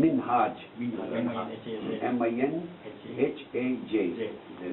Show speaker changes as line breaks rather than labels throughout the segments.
MINHAJ,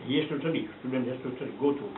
He has to study. Student has to study. Go through.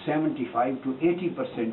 75 to 80%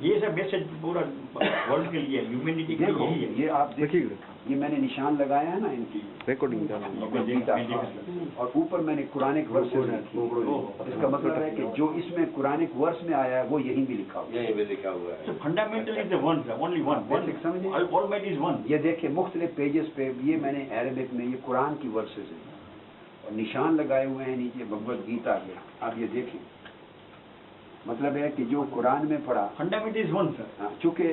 یہ سب message پورا world کے لیے humanity کے
دیکھو
لیے
یہ آپ دیکھیے یہ میں نے نشان لگایا ہے نا ان کی
ریکارڈنگ
اور اوپر میں نے قرآنک ورسز لکھی اس کا مطلب ہے کہ جو اس میں قرآنک ورس میں آیا ہے وہ یہیں بھی لکھا ہوا ہے.
یہیں بھی لکھا ہوا ہے.
Fundamental is one only one
Basic سمجھے؟
Almighty is one.
یہ دیکھیں مختلف پیجز پہ یہ میں نے عربک میں یہ قرآن کی ورسز ہیں اور نشان لگائے ہوئے ہیں نیچے بھگوت گیتا کے. آپ یہ دیکھیں مطلب ہے کہ جو قرآن میں پڑھا
فنڈامنٹ از ون سر.
چونکہ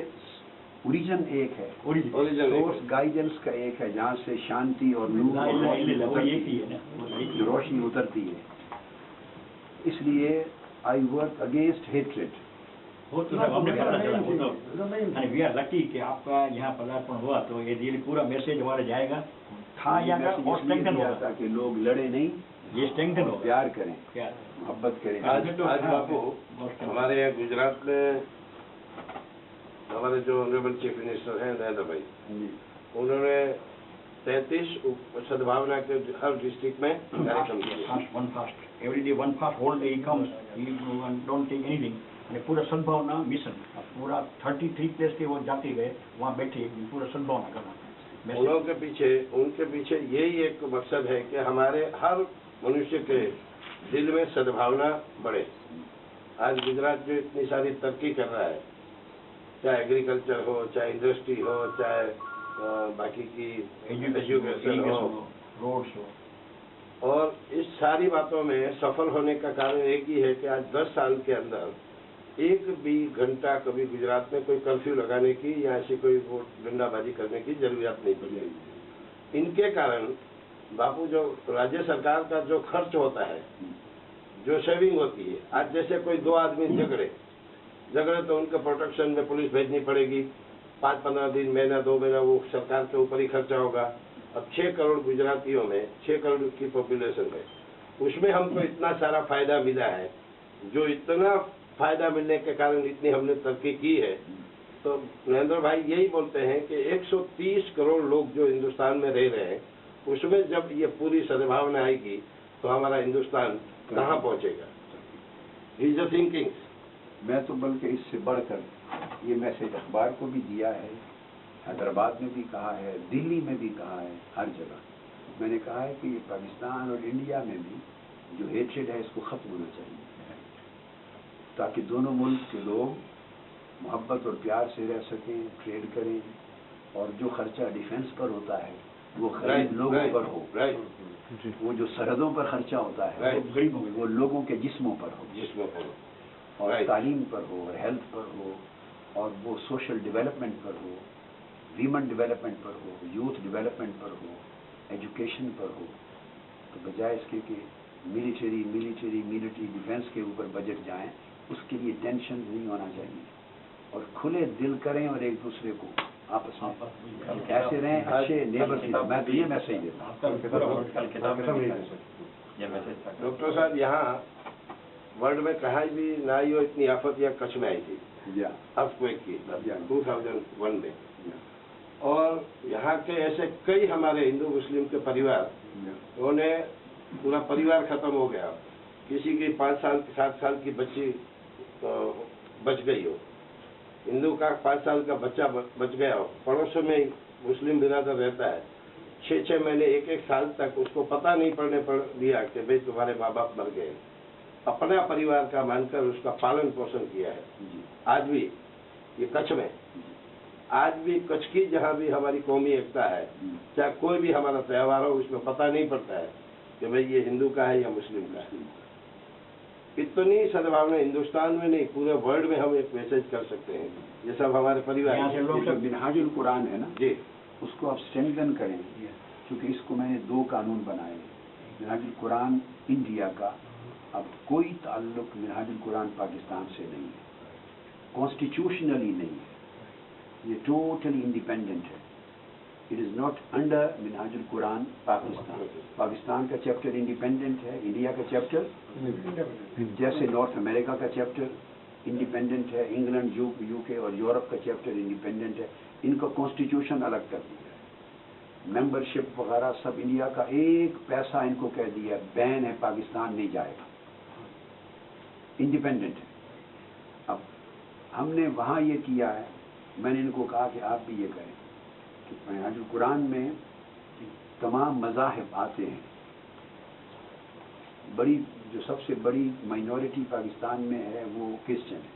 اوریجن ایک ہے سورس گائیڈنس کا ایک ہے جہاں سے شانتی اور نور جو روشنی اترتی ہے. اس لیے I work against hatred.
We are lucky کہ آپ کا یہاں پدارپن ہوا تو یہ ریئلی پورا میسج ہمارا جائے گا تھا یہاں کا اور اسٹرینگتھن ہوگا
تاکہ لوگ لڑے نہیں
یہ اسٹرینگتھن ہوگا
پیار کریں
پیار.
محبت کریں.
آج باپو ہمارے یہاں گجرات میں ہمارے جو آنریبل چیف منسٹر ہیں نریندر بھائی انہوں نے 33 سدبھاونا کے ہر ڈسٹرکٹ میں کارکرم کیا.
One fast every day one fast whole day comes don't take any thing. پورا سدبھاونا مشن پورا 33 پلیس کے وہ جاتے گئے وہاں بیٹھے پورا سدبھاونا کرنا.
ان کے پیچھے یہی ایک مقصد ہے کہ ہمارے ہر منشیہ کے دل میں سدبھاونا بڑھے. آج گجرات جو اتنی ساری ترقی کر رہا ہے چاہے ایگریکلچر ہو چاہے انڈسٹری ہو چاہے باقی کی ایجوکیشن ہو
روڈس ہو
اور اس ساری باتوں میں سفل ہونے کا کارن ایک ہی ہے کہ آج 10 سال کے اندر ایک بھی گھنٹہ کبھی گجرات میں کوئی کرفیو لگانے کی یا ایسی کوئی ڈنڈا بازی کرنے کی ضروریات نہیں پڑی. ان کے کارن باپو جو راجیہ سرکار کا جو خرچ ہوتا ہے جو سیونگ ہوتی ہے آج جیسے کوئی 2 آدمی جھگڑے تو ان کے پروٹیکشن میں پولیس بھیجنی پڑے گی 5-15 دن مہینہ 2 مہینہ وہ سرکار کے اوپر ہی خرچہ ہوگا. اب 6 کروڑ گجراتیوں میں 6 کروڑ کی پاپولیشن ہے اس میں ہم کو اتنا سارا فائدہ ملا ہے. جو اتنا فائدہ ملنے کے کارن اتنی ہم نے ترقی کی ہے تو نریندر بھائی یہی بولتے ہیں کہ 130 کروڑ لوگ جو ہندوستان میں رہ رہے ہیں اس میں جب یہ پوری سدبھاونا آئے گی تو ہمارا ہندوستان کہاں پہنچے گا. ہی از تھنکنگ.
میں تو بلکہ اس سے بڑھ کر یہ میسج اخبار کو بھی دیا ہے حیدرآباد میں بھی کہا ہے دلی میں بھی کہا ہے ہر جگہ. میں نے کہا ہے کہ یہ پاکستان اور انڈیا میں بھی جو ہیٹریڈ ہے اس کو ختم ہونا چاہیے تاکہ دونوں ملک کے لوگ محبت اور پیار سے رہ سکیں ٹریڈ کریں اور جو خرچہ ڈیفینس پر ہوتا ہے وہ غریب لوگوں پر ہو. وہ جو سرحدوں پر خرچہ ہوتا ہے وہ لوگوں کے جسموں پر ہو اور تعلیم پر ہو اور ہیلتھ پر ہو اور وہ سوشل ڈیولپمنٹ پر ہو ویمن ڈیولپمنٹ پر ہو یوتھ ڈیولپمنٹ پر ہو ایجوکیشن پر ہو. تو بجائے اس کے کہ ملٹری ڈیفینس کے اوپر بجٹ جائیں اس کے لیے ٹینشن نہیں ہونا چاہیے اور کھلے دل کریں اور ایک دوسرے کو آپس میں ایسے رہیں اچھے نیبر کی. میں تو یہ میسج دیتا ہوں.
ڈاکٹر صاحب یہاں ورلڈ میں کہیں بھی نہ آئی ہو اتنی آفت یا کچھ میں آئی تھی ارتھ کویک کی 2001 میں اور یہاں کے ایسے کئی ہمارے ہندو مسلم کے پریوار انہوں نے پورا پریوار ختم ہو گیا. کسی کی 5 سال 7 سال کی بچی بچ گئی ہو ہندو کا 5 سال کا بچہ بچ گیا ہو. پڑوسوں میں مسلم برادر رہتا ہے 6 مہینے 1 سال تک اس کو پتہ نہیں پڑنے پڑ دیا کہ بھئی تمہارے ماں باپ مر گئے. اپنا پریوار کا مان کر اس کا پالن پوشن کیا ہے. آج بھی یہ کچھ میں آج بھی کچھ کی جہاں بھی ہماری قومی ایکتا ہے چاہے کوئی بھی ہمارا تہوار ہو اس میں پتہ نہیں پڑتا ہے کہ بھئی یہ ہندو کا ہے یا مسلم کا ہے. اتنی سدبھاونا ہندوستان میں نہیں پورے ورلڈ میں ہم ایک میسج کر سکتے ہیں. یہ سب ہمارے پریوار
جو منہاج القرآن ہے نا
جی
اس کو آپ اسٹرینگن کریں کیونکہ اس کو میں نے 2 قانون بنائے. منہاج القرآن انڈیا کا اب کوئی تعلق منہاج القرآن پاکستان سے نہیں ہے کانسٹیٹیوشنلی نہیں ہے. یہ ٹوٹلی انڈیپینڈنٹ ہے. اٹ از ناٹ انڈر منہاج القرآن پاکستان. پاکستان کا چیپٹر انڈیپینڈنٹ ہے انڈیا کا چیپٹر جیسے نارتھ امریکہ کا چیپٹر انڈیپینڈنٹ ہے انگلینڈ یو کے اور یورپ کا چیپٹر انڈیپینڈنٹ ہے. ان کا کانسٹیٹیوشن الگ کر دیا ہے ممبرشپ وغیرہ سب انڈیا کا. ایک پیسہ ان کو کہہ دیا بین ہے پاکستان نہیں جائے گا انڈیپینڈنٹ ہے. اب ہم نے وہاں یہ کیا ہے، میں نے ان کو کہا کہ آپ بھی یہ کریں کہ منہاج القرآن میں تمام مذاہب آتے ہیں، بڑی جو سب سے بڑی مائنورٹی پاکستان میں ہے وہ کرسچن ہے،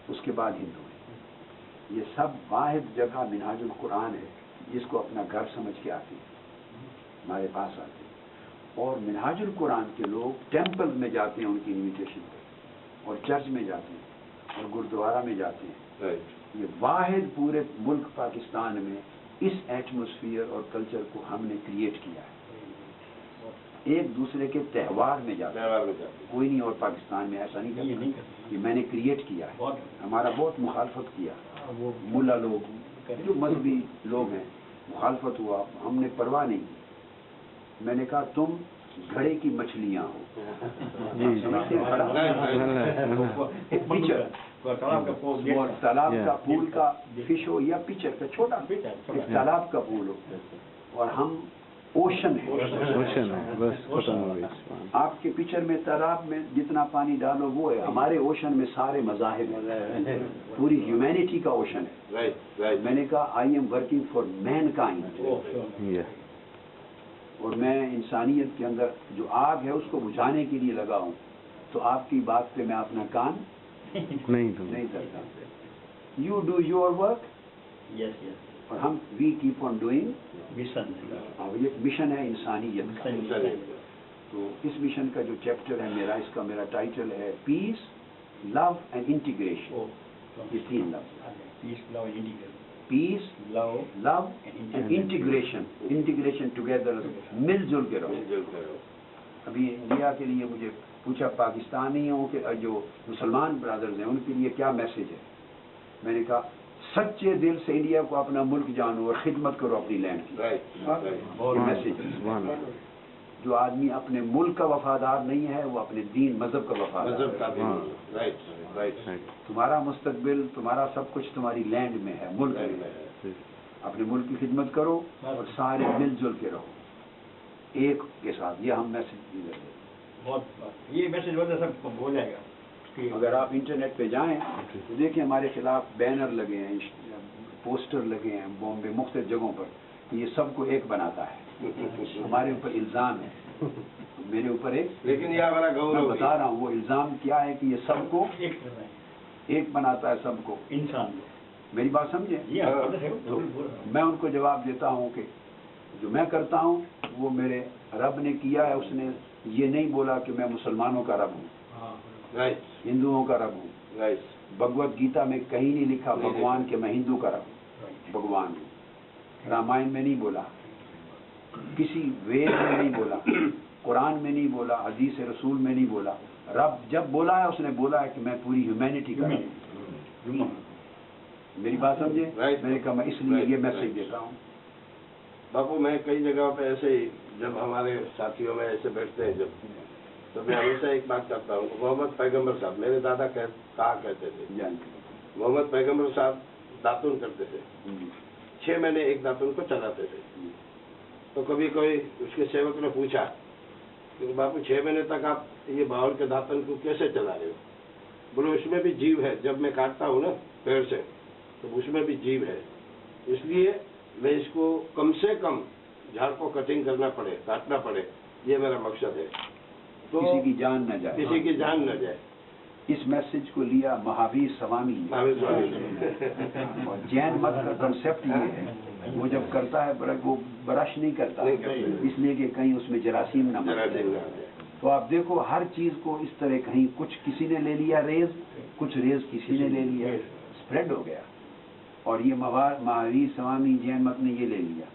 اس کے بعد ہندو ہے، یہ سب واحد جگہ منہاج القرآن ہے جس کو اپنا گھر سمجھ کے آتے ہیں، ہمارے پاس آتے ہیں، اور منہاج القرآن کے لوگ ٹیمپل میں جاتے ہیں ان کی انویٹیشن پہ، اور چرچ میں جاتے ہیں اور گردوارہ میں جاتے ہیں۔ یہ واحد پورے ملک پاکستان میں اس ایٹماسفیئر اور کلچر کو ہم نے کریٹ کیا ہے، ایک دوسرے کے تہوار میں جاتے ہیں، کوئی نہیں اور پاکستان میں ایسا نہیں کرتا کہ میں نے کریٹ کیا ہے، ہمارا بہت مخالفت کیا، ملا لوگ جو مذہبی لوگ ہیں مخالفت ہوا، ہم نے پرواہ نہیں کی، میں نے کہا تم گھڑے کی مچھلیاں ہو، تالاب کا پھول کا فش ہو یا پچر کا چھوٹا ایک تالاب کا پھول ہو، اور ہم اوشن ہے، آپ کے پچر میں تالاب میں جتنا پانی ڈالو وہ ہے، ہمارے اوشن میں سارے مذاہب ہیں، پوری ہیومینٹی کا اوشن ہے۔ میں نے کہا I am working for mankind, اور میں انسانیت کے اندر جو آگ ہے اس کو بجھانے کے لیے لگا ہوں، تو آپ کی بات پہ میں اپنا کان نہیں کرتا۔ یو ڈو یور ورک، اور ہم we keep on doing mission, یہ مشن ہے انسانیت کا۔ تو اس مشن کا جو چیپٹر ہے میرا، اس کا میرا ٹائٹل ہے پیس، لو اینڈ انٹیگریشن، یہ تین لفظ، پیس، لو اینڈ انٹیگریشن، انٹیگریشن ٹوگیدر، مل جل کے رہو۔ ابھی انڈیا کے لیے مجھے پوچھا پاکستانیوں کے جو مسلمان برادرز ہیں ان کے لیے کیا میسج ہے، میں نے کہا سچے دل سے انڈیا کو اپنا ملک جانو اور خدمت کرو اپنی لینڈ کی، میسج۔ جو آدمی اپنے ملک کا وفادار نہیں ہے وہ اپنے دین مذہب کا وفادار ہے۔ تمہارا مستقبل، تمہارا سب کچھ تمہاری لینڈ میں ہے، ملک میں ہے، اپنے ملک کی خدمت کرو اور سارے مل جل کے رہو ایک کے ساتھ، یہ ہم میسج دیتے ہیں۔
یہ میسج وجہ سب بول جائے گا۔
اگر آپ انٹرنیٹ پہ جائیں تو دیکھیں ہمارے خلاف بینر لگے ہیں، پوسٹر لگے ہیں بامبے مختلف جگہوں پر، کہ یہ سب کو ایک بناتا ہے، ہمارے اوپر الزام ہے، میرے اوپر ایک،
لیکن یہ ہمارا
میں بتا رہا ہوں وہ الزام کیا ہے کہ یہ سب کو ایک بناتا ہے، سب کو
انسان۔
میری بات سمجھے؟ تو میں ان کو جواب دیتا ہوں کہ جو میں کرتا ہوں وہ میرے رب نے کیا ہے، اس نے یہ نہیں بولا کہ میں مسلمانوں کا رب ہوں، ہندوؤں کا رب ہوں، بھگوت گیتا میں کہیں نہیں لکھا بھگوان کہ میں ہندو کا رب ہوں، بھگوان ہوں، رامائن میں نہیں بولا، کسی وید میں نہیں بولا، قرآن میں نہیں بولا، حدیث رسول میں نہیں بولا، رب جب بولا ہے اس نے بولا ہے کہ میں پوری ہیومینٹی کا رب ہوں۔ میری بات سمجھے؟ میں نے کہا میں اس لیے یہ میسج دیتا ہوں۔
باپو میں کئی جگہوں پہ ایسے ہی جب ہمارے ساتھیوں میں ایسے بیٹھتے ہیں جب، تو میں ہمیشہ ایک بات کرتا ہوں، محمد پیغمبر صاحب، میرے دادا کہا کرتے تھے، محمد پیغمبر صاحب داتن کرتے تھے، 6 مہینے ایک داتن کو چلاتے تھے۔ تو کبھی کوئی اس کے سیوک نے پوچھا کہ باپو 6 مہینے تک آپ یہ باول کے داتن کو کیسے چلا رہے ہو؟ بولے اس میں بھی جیو ہے، جب میں کاٹتا ہوں نا پیڑ سے تو اس میں بھی جیو ہے، اس لیے میں اس کو کم سے کم جھاڑ کو کٹنگ کرنا پڑے، کاٹنا پڑے، یہ میرا مقصد ہے، تو
کسی کی جان نہ جائے،
کسی کی جان نہ جائے۔
اس میسج کو لیا مہاویر سوامی نے، اور جین مت کا کنسیپٹ یہ ہے، وہ جب کرتا ہے وہ برش نہیں کرتا، اس لیے کہ کہیں اس میں جراثیم نہ مر۔ تو آپ دیکھو ہر چیز کو اس طرح کہیں کچھ کسی نے لے لیا ریز، کچھ ریز کسی نے لے لیا، اسپریڈ ہو گیا، اور یہ مہاویر سوامی جین مت نے یہ لے لیا،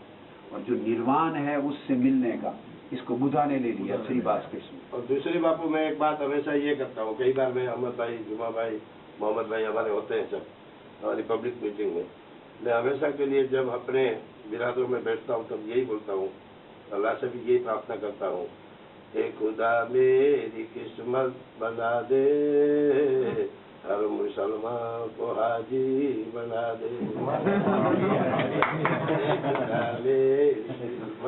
اور جو نروان ہے اس سے ملنے کا اس کو بدھا نے لے لیا، صحیح بات قسم۔
اور دوسری باپو میں ایک بات ہمیشہ یہ کرتا ہوں، کئی بار میں احمد بھائی، جمعہ بھائی، محمد بھائی ہمارے ہوتے ہیں سب ہماری پبلک میٹنگ میں ہمیشہ کے لیے جب اپنے برادروں میں بیٹھتا ہوں تب یہی بولتا ہوں، اللہ سے بھی یہی پرارتھنا کرتا ہوں، اے خدا میری قسمت بنا دے، ہر مسلمان کو حاجی بنا دے، اے خدا میری قسمت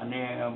અને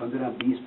15, 20,